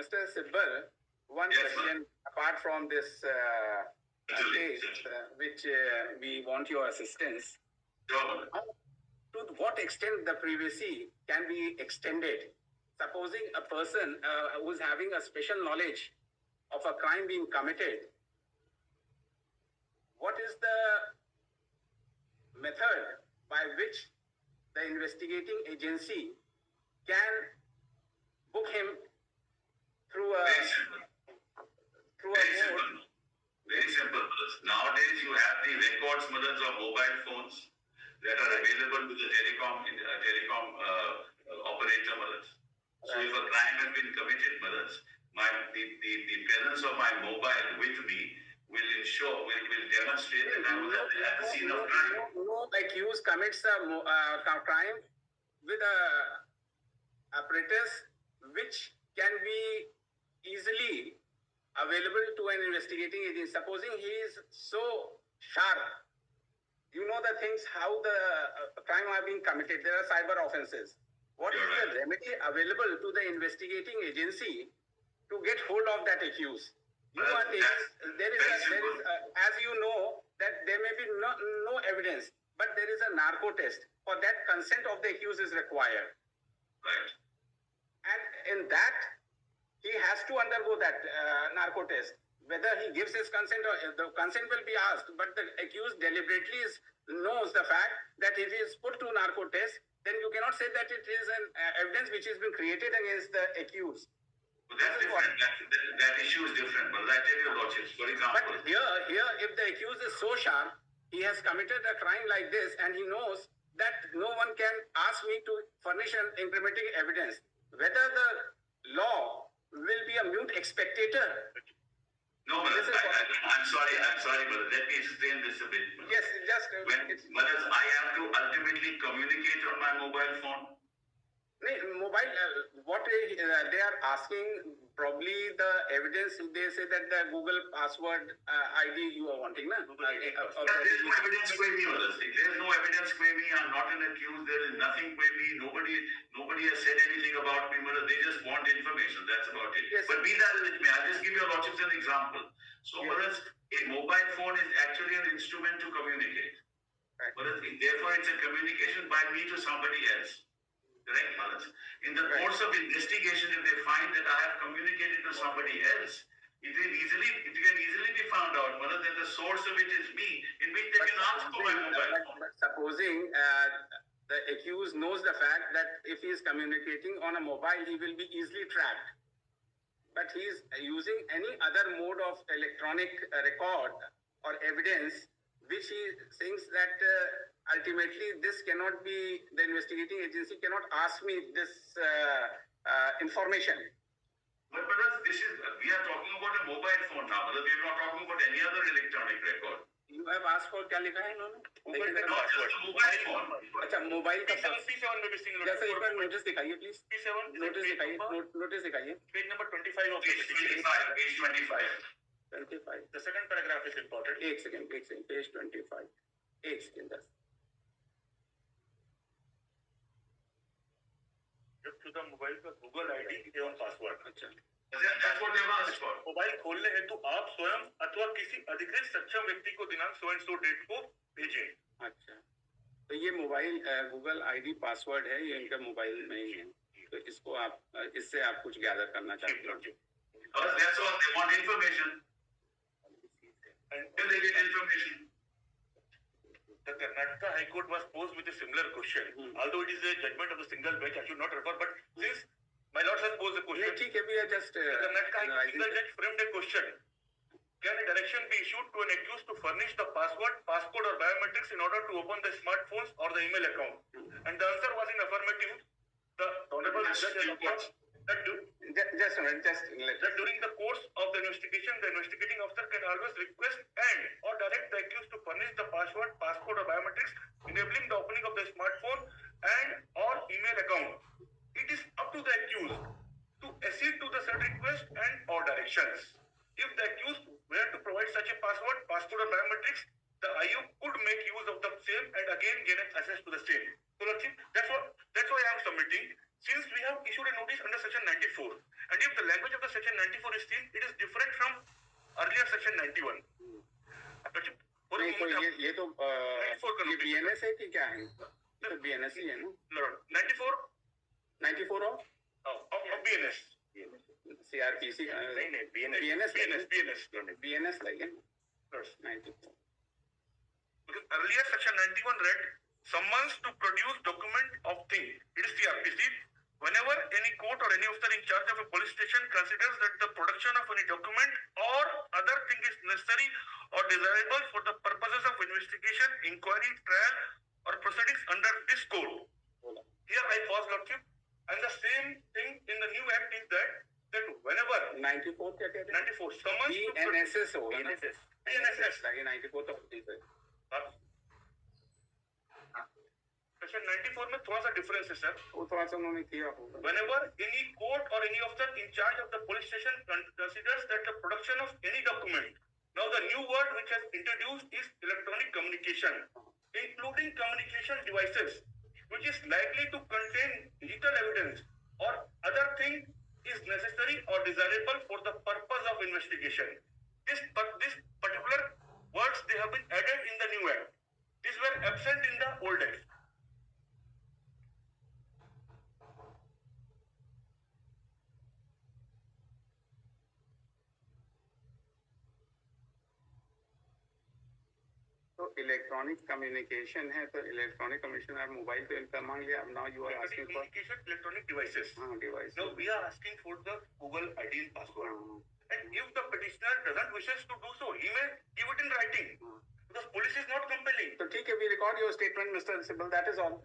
Mr. Sibbal, one question apart from this case, which we want your assistance. To what extent the privacy can be extended? Supposing a person who is having a special knowledge of a crime being committed, what is the method by which the investigating agency can book him through a mode? Very simple. Nowadays you have the records mothers of mobile phones that are available to the telecom operator mothers. So if a crime has been committed, mothers, the presence of my mobile with me will demonstrate that I was at the scene of crime. No accused commits a crime with a apparatus which can be easily available to an investigating agency. Supposing he is so sharp, you know the things how the crime are being committed. There are cyber offenses. What is the remedy available to the investigating agency to get hold of that accused? There is, as you know, that there may be no evidence, but there is a narco test. For that, consent of the accused is required. Right. And in that, he has to undergo that narco test. Whether he gives his consent or the consent will be asked, but the accused deliberately knows the fact that if he is put to narco test, then you cannot say that it is an evidence which has been created against the accused. Well, that's different. That issue is different. But I tell you, Lordships, for example. But here, if the accused is so sharp, he has committed a crime like this, and he knows that no one can ask me to furnish an incriminating evidence. Whether the law will be a mute spectator. No, but I'm sorry, but let me explain this a bit. Brother. Yes, just Brothers, I have to ultimately communicate on my mobile phone. Mobile, what they are asking, probably the evidence, they say that the Google password ID you are wanting, na? There's no evidence for me, brothers. There's no evidence for me. I'm not an accused. There is nothing for me. Nobody has said anything about me, brother. They just want information. That's about it. Yes. But be that as it may, I'll just give you Lordships an example. So, brothers, a mobile phone is actually an instrument to communicate. Right. Brothers, therefore, it's a communication by me to somebody else. Correct, brothers? In the course of investigation, if they find that I have communicated to somebody else, it can easily be found out whether the source of it is me, in which they can ask for my mobile phone. But supposing the accused knows the fact that if he is communicating on a mobile, he will be easily tracked. But he is using any other mode of electronic record or evidence, which he thinks that ultimately this cannot be, the investigating agency cannot ask me this information. But brothers, we are talking about a mobile phone now, brothers. We are not talking about any other electronic record. You have asked for क्या लिखा है इन्होंने? No, just a mobile phone. अच्छा mobile का P7 में भी single जैसे एक बार नोटिस दिखाइए प्लीज. P7 नोटिस दिखाइए. page number 25 of the Page 25. Page 25. 25. The second paragraph is important. एक सेकंड पेज 25. एक सेकंड बस. To the mobile का Google ID एवं पासवर्ड. अच्छा. That's what they have asked for. Mobile खोलने हेतु आप स्वयं अथवा किसी अधिकृत सक्षम व्यक्ति को दिनांक सो एंड सो डेट को भेजें. अच्छा, तो ये मोबाइल गूगल आईडी पासवर्ड है, ये इनका मोबाइल में ही है, तो इसको आप इससे आप कुछ गैदर करना चाहते हो. That's all. They want information. And they get information. The Karnataka High Court was posed with a similar question. Although it is a judgment of the single bench, I should not refer. But since my lord has posed a question, ठीक है, we are just the Karnataka High Court single judge framed a question. Can a direction be issued to an accused to furnish the password, passcode, or biometrics in order to open the smartphones or the email account? And the answer was in affirmative. The honorable judge has observed that during the course of the investigation, the investigating officer can always request and or direct the accused to furnish the password, passcode, or biometrics, enabling the opening of the smartphone and or email account. It is up to the accused to accede to the said request and or directions. If the accused were to provide such a password, passcode, or biometrics, the IU could make use of the same and again gain access to the same. So that's why I am submitting. Since we have issued a notice under section 94, and if the language of the section 94 is seen, it is different from earlier section 91. नहीं तो ये तो ये BNS है कि क्या है? तो BNS ही है ना? 94 of BNS. CRPC नहीं BNS like 94. Because earlier section 91 read summons to produce document of thing. It is CRPC. Whenever any court or any officer in charge of a police station considers that the production of any document or other thing is necessary or desirable for the purposes of investigation, inquiry, trial or proceedings under this code. Here I pause, Lordship. And the same thing in the new act is that whenever 94 क्या कहते हैं? 94 summons BNSS होगा ना? BNSS लगे 94 तो ठीक है. Section 94 में थोड़ा सा डिफरेंस है सर. वो थोड़ा सा उन्होंने किया होगा. Whenever any court or any officer in charge of the police station considers that the production of any document. Now the new word which has introduced is electronic communication, including communication devices, which is likely to contain digital evidence or other thing is necessary or desirable for the purpose of investigation. This particular words they have been added in the new act. These were absent in the old act. तो electronic communication है तो electronic communication आप mobile पे इनका मांग लिया. अब now you are asking for communication electronic devices. Device. Now we are asking for the Google ID and password. And if the petitioner doesn't wishes to do so, he may give it in writing. Because police is not compelling. तो ठीक है, we record your statement, Mr. Sibal. That is all.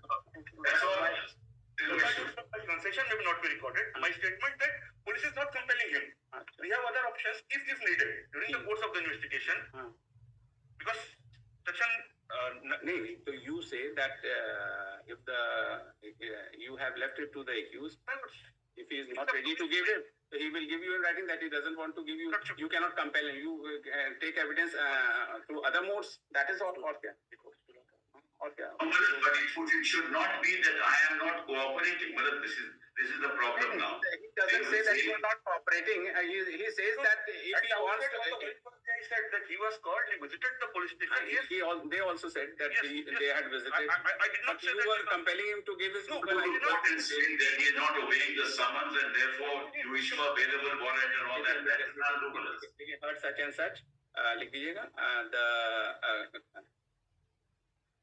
That's all. My transaction may not be recorded. My statement that police is not compelling him. We have other options if needed during the course of the investigation. Because section नहीं, so you say that if you have left it to the accused, if he is not ready to give it, so he will give you in writing that he doesn't want to give you. You cannot compel him. You take evidence through other modes. That is all. और क्या? But it should not be that I am not cooperating. But this is the problem now. He doesn't say that you are not cooperating. He says that if he wants to. he said that he was called, he visited the police station. They also said that they had visited. I did not but say you that were compelling him to give his Google ID. Court is saying that he is not obeying the summons and therefore you issue a bailable warrant and all that. That is not doable. Heard such and such. लिख दीजिएगा.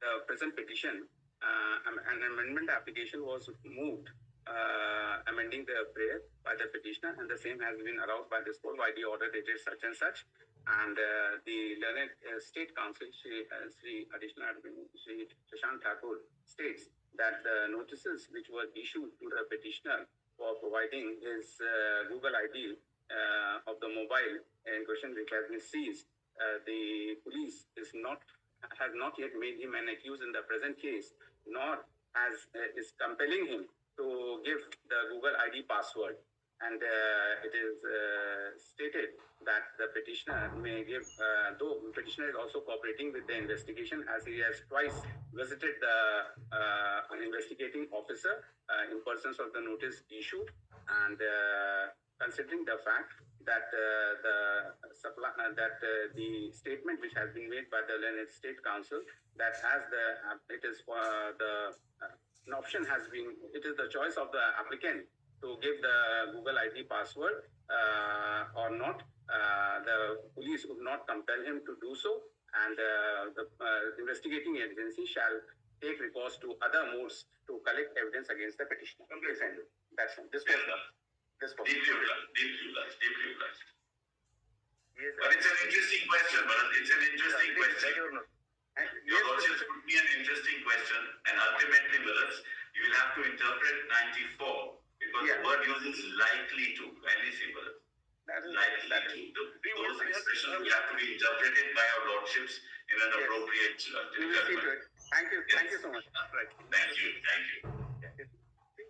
The present petition, an amendment application was moved, amending the prayer by the petitioner, and the same has been aroused by this court by the order dated such and such. And the learned State Council, Sri Additional Admin, Sri Shashank Thakur, states that the notices which were issued to the petitioner for providing his Google ID of the mobile in question, which has been seized, the police has not yet made him an accused in the present case, nor is compelling him to give the Google ID password. And it is stated that the petitioner may give, though the petitioner is also cooperating with the investigation, as he has twice visited the investigating officer in persons of the notice issued, and considering the fact that the statement which has been made by the learned State Council, that as it is for an option has been, it is the choice of the applicant to give the Google ID password or not. The police would not compel him to do so, and the investigating agency shall take recourse to other modes to collect evidence against the petitioner. That's it. This was Deeply obliged. Yes, but it's an interesting question, Bharat. It's an interesting question. Your Lordship put me an interesting question, and ultimately, Bharat, you will have to interpret 94 because the word used is likely to. Kindly see, Bharat. Likely to. Those expressions will have to be interpreted by our Lordships in an appropriate. We will see to it. Thank you. Thank you so much. Right. Thank you.